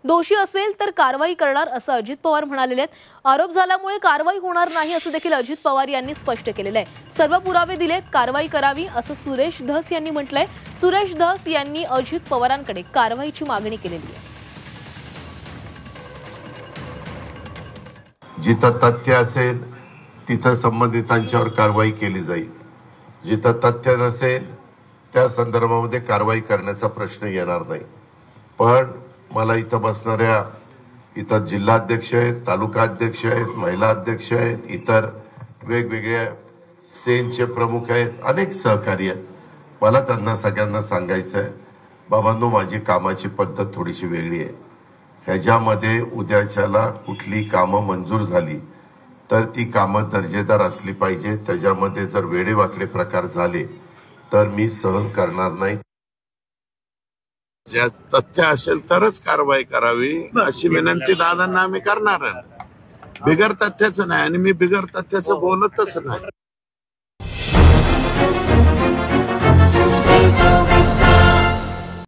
दोषी असेल तर कारवाई करणार असं अजित पवार म्हणालेले आहेत। आरोप झाल्यामुळे कारवाई होणार नाही असं देखील अजित पवार यांनी स्पष्ट केलेलं आहे। सर्व पुरावे दिलेत, कारवाई करावी असं सुरेश धस यांनी म्हटलंय। सुरेश धस यांनी अजित पवारांकडे कारवाईची मागणी केलेली आहे। जिथं तथ्य असेल तिथं संबंधितांच्यावर कारवाई केली जाईल, जिथं तथ्य नसेल त्या संदर्भामध्ये कारवाई करण्याचा प्रश्न येणार नाही। पण मला इथं बसणाऱ्या इथं जिल्हाध्यक्ष आहेत, तालुका अध्यक्ष आहेत, महिला अध्यक्ष आहेत, इतर वेगवेगळ्या सेलचे प्रमुख आहेत, अनेक सहकारी आहेत। मला त्यांना सगळ्यांना सांगायचं आहे, बाबांनो माझी कामाची पद्धत थोडीशी वेगळी आहे। ह्याच्यामध्ये उद्याच्याला कुठली कामं मंजूर झाली तर ती कामं दर्जेदार असली पाहिजे। त्याच्यामध्ये जर वेडेवाकडे प्रकार झाले तर मी सहन करणार नाही। ज्या तथ्य असेल तरच कारवाई करावी अशी विनंती दादांना आम्ही करणार आहे। बिगर तथ्याचं नाही आणि मी बिगर तथ्याचं बोलतच नाही।